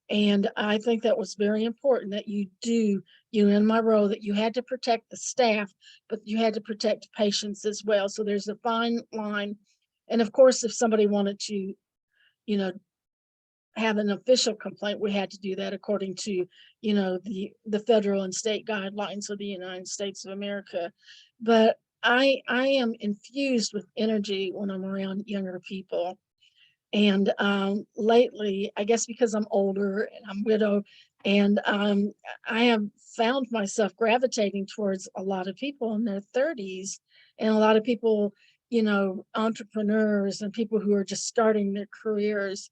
And I think that was very important that you do, in my role, that you had to protect the staff, but you had to protect patients as well. So there's a fine line. And of course, if somebody wanted to, have an official complaint, we had to do that according to, the federal and state guidelines of the United States of America. But I am infused with energy when I'm around younger people. And lately, I guess because I'm older and I'm widowed, and I have found myself gravitating towards a lot of people in their 30s, and a lot of people, entrepreneurs and people who are just starting their careers.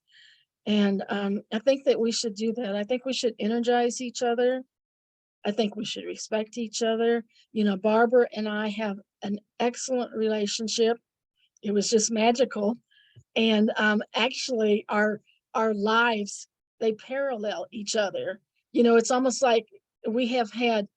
And I think that we should do that. I think we should energize each other. I think we should respect each other. Barbara and I have an excellent relationship. It was just magical. And actually our lives, they parallel each other. It's almost like we have had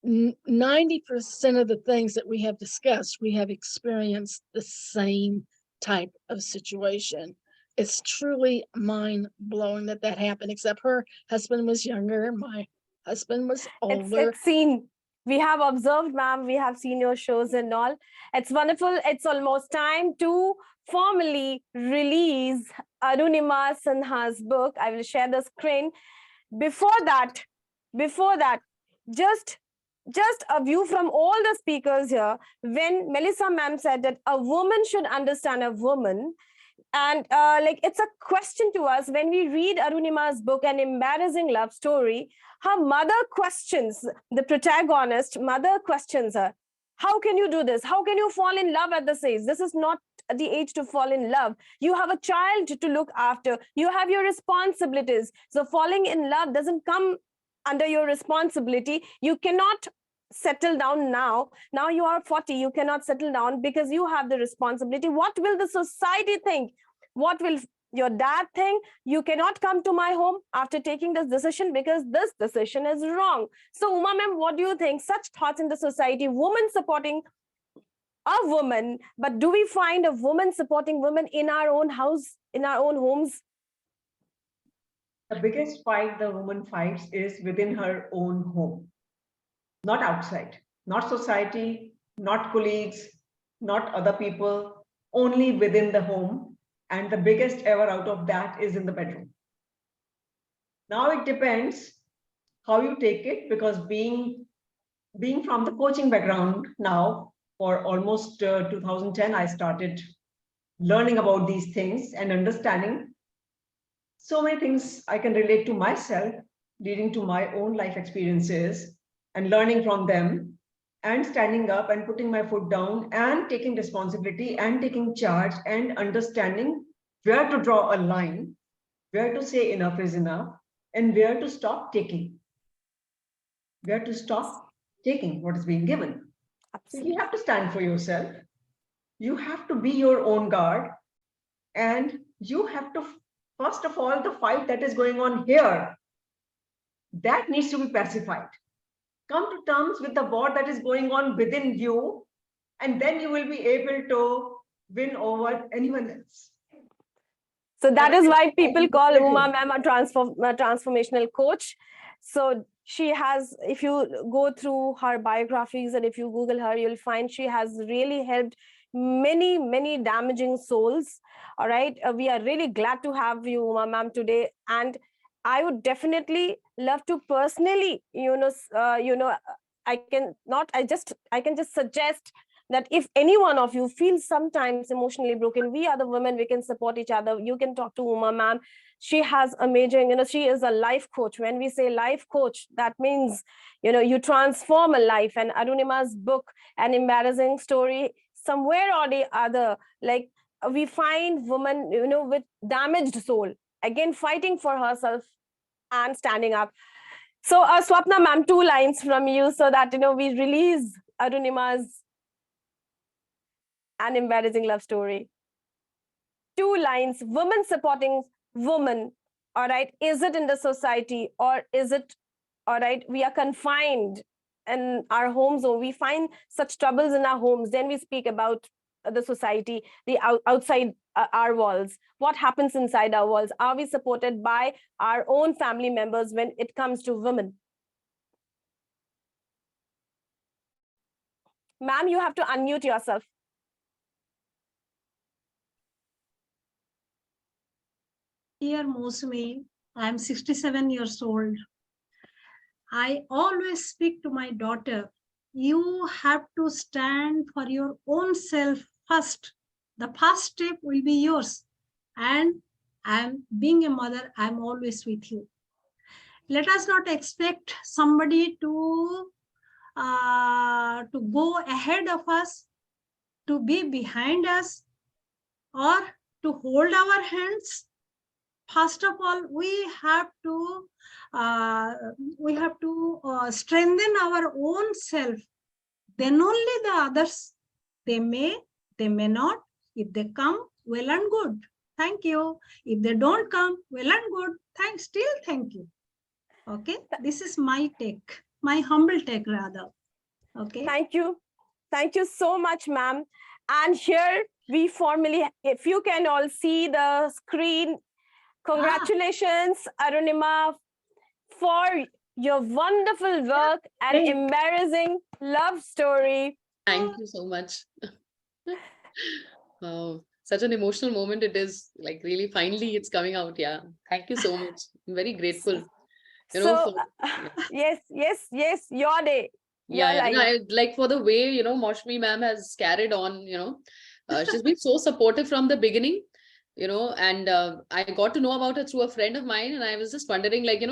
90% of the things that we have discussed, we have experienced the same type of situation. It's truly mind-blowing that happened, except her husband was younger, my husband was older. It's seen. We have observed, ma'am, we have seen your shows and all. It's wonderful. It's almost time to formally release Arunimaa Sinha's book. I will share the screen. Before that, just a view from all the speakers here. When Melissa ma'am said that a woman should understand a woman, and it's a question to us when we read Arunimaa's book, An Embarrassing Love Story. Her mother questions, the protagonist mother questions her, how can you do this? How can you fall in love at this age? This is not the age to fall in love. You have a child to look after. You have your responsibilities. So falling in love doesn't come under your responsibility. You cannot settle down now. Now you are 40, you cannot settle down because you have the responsibility. What will the society think? What will your dad think? You cannot come to my home after taking this decision because this decision is wrong. So Uma ma'am, what do you think? Such thoughts in the society, women supporting a woman, but do we find a woman supporting women in our own house, in our own homes? The biggest fight the woman fights is within her own home, not outside, not society, not colleagues, not other people, only within the home. And the biggest ever out of that is in the bedroom. Now it depends how you take it, because being from the coaching background now, for almost 2010, I started learning about these things and understanding so many things I can relate to myself, leading to my own life experiences and learning from them, and standing up and putting my foot down and taking responsibility and taking charge and understanding where to draw a line, where to say enough is enough, and where to stop taking what is being given. So you have to stand for yourself. You have to be your own guard, and you have to, first of all, the fight that is going on here, that needs to be pacified. Come to terms with the war that is going on within you, and then you will be able to win over anyone else. So that is why people call Absolutely. Uma ma'am a transformational coach. So she has, if you go through her biographies and if you Google her, you'll find she has really helped many damaging souls. All right. We are really glad to have you, Uma ma'am, today. And I would definitely love to personally, I can just suggest that if any one of you feels sometimes emotionally broken, we are the women, we can support each other. You can talk to Uma ma'am. She has amazing, she is a life coach. When we say life coach, that means, you transform a life. And Arunima's book, An Embarrassing Story, somewhere or the other, like we find women, with damaged soul, again, fighting for herself and standing up. So Swapna ma'am, 2 lines from you so that, we release Arunima's An Embarrassing Love Story. 2 lines, women supporting women, all right? Is it in the society, or is it, all right, we are confined in our homes, or we find such troubles in our homes, then we speak about the society, the outside our walls. What happens inside our walls? Are we supported by our own family members when it comes to women? Ma'am, you have to unmute yourself. Dear Mosmi, I am 67 years old. I always speak to my daughter, you have to stand for your own self first. The first step will be yours. And being a mother, I'm always with you. Let us not expect somebody to go ahead of us, to be behind us, or to hold our hands. First of all, we have to strengthen our own self. Then only the others, they may not. If they come, well and good. Thank you. If they don't come, well and good. Thank you. Okay, this is my take, my humble take rather. Okay. Thank you so much, ma'am. And here we formally, if you can all see the screen, congratulations, Arunimaa, for your wonderful work and embarrassing love story. Thank you so much. Wow, such an emotional moment it is. Like really, finally, it's coming out. Yeah, thank you so much. I'm very grateful. Yes, your day. Yeah, and I like for the way Maushami ma'am has carried on. She's been so supportive from the beginning. And I got to know about her through a friend of mine, and I was just wondering, like,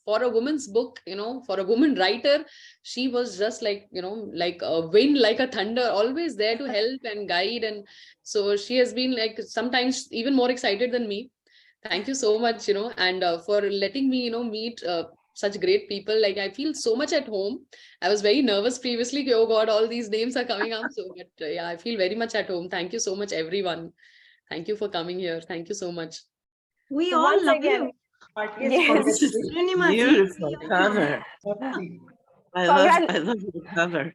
for a woman's book, for a woman writer, she was just like, like a wind, like a thunder, always there to help and guide. And so she has been like sometimes even more excited than me. Thank you so much, and for letting me, meet such great people. Like I feel so much at home. I was very nervous previously. Oh God, all these names are coming up. So, but yeah, I feel very much at home. Thank you so much, everyone. Thank you for coming here. Thank you so much. We all love you. Yes. Beautiful cover. I love the cover.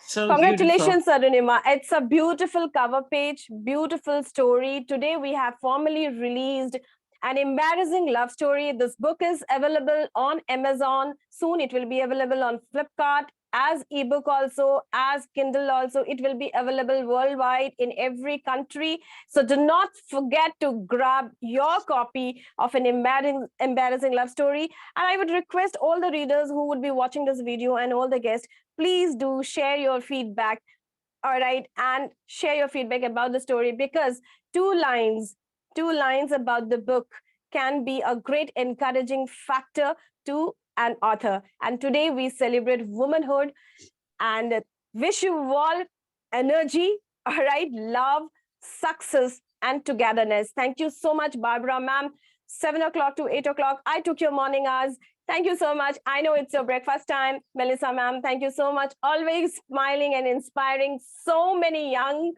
So congratulations, Arunimaa. It's a beautiful cover page, beautiful story. Today we have formally released An Embarrassing Love Story. This book is available on Amazon. Soon it will be available on Flipkart, as ebook also, as Kindle also. It will be available worldwide in every country. So do not forget to grab your copy of An Embarrassing Love Story. And I would request all the readers who would be watching this video and all the guests, please do share your feedback. All right, and share your feedback about the story, because two lines about the book can be a great encouraging factor to an author. And today we celebrate womanhood and wish you all energy, all right, love, success, and togetherness. Thank you so much, Barbara ma'am. 7 o'clock to 8 o'clock, I took your morning hours. Thank you so much. I know it's your breakfast time. Melissa ma'am, thank you so much. Always smiling and inspiring so many young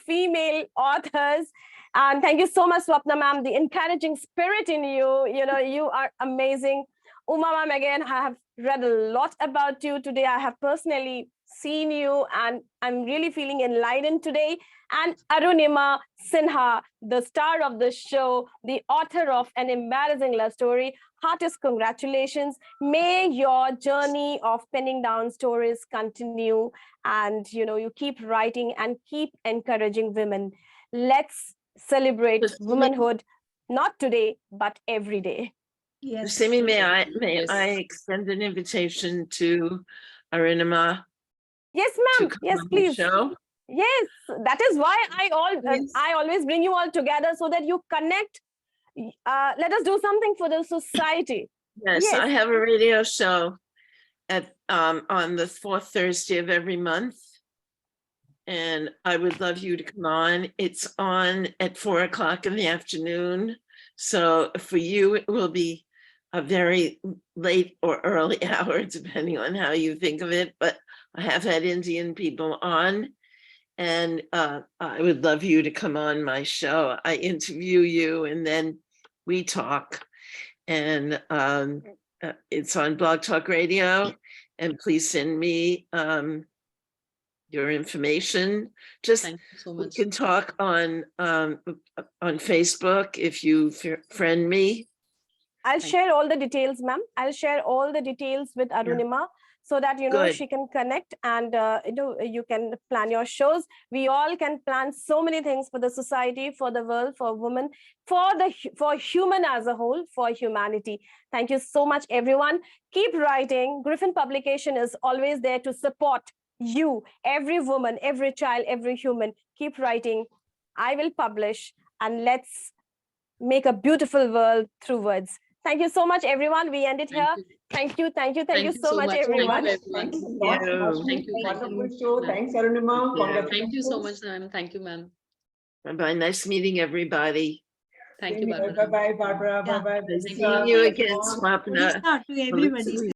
female authors. And thank you so much, Swapna ma'am, the encouraging spirit in you. You know, you are amazing. Uma ma'am, again, I have read a lot about you today. I have personally seen you, and I'm really feeling enlightened today. And Arunimaa Sinhaa, the star of the show, the author of An Embarrassing Love Story, heartiest congratulations. May your journey of penning down stories continue, and you keep writing and keep encouraging women. Let's celebrate womanhood, not today, but every day. Yes. Simi, may I Yes. extend an invitation to Arunimaa Yes, to ma'am. come Yes, on the please. show? Yes, that is why Yes. I always bring you all together, so that you connect. Let us do something for the society. Yes, I Yes. have a radio show at on the fourth Thursday of every month. And I would love you to come on. It's on at 4 o'clock in the afternoon. So for you, it will be a very late or early hour, depending on how you think of it. But I have had Indian people on, and I would love you to come on my show. I interview you and then we talk. And it's on Blog Talk Radio. And please send me your information. Just Thank you so we much. can talk on Facebook if you friend me. I'll Thank share all the details, ma'am. I'll share all the details with Arunimaa, so that Good. she can connect, and you can plan your shows. We all can plan so many things for the society, for the world, for women, for human as a whole, for humanity. Thank you so much, everyone. Keep writing. Griffin Publication is always there to support you, every woman, every child, every human. Keep writing. I will publish, and let's make a beautiful world through words. Thank you so much, everyone. We end it Thank here. you. Thank you. Thank you. Thank you Thank you so so much, much. So Thank everyone. you, much. everyone. Thanks a lot, Thank you. Rashmi. Thank you. Thank Wonderful you, show. ma'am. Thanks, Arunimaa. Thank you. Congratulations. Thank you so much, ma'am. Thank you, ma'am. Bye. Nice meeting everybody. Thank you, Barbara. Bye-bye, Barbara. Yeah. Bye-bye. Nice Thank seeing you. you again, Melissa, Swapna. to everybody.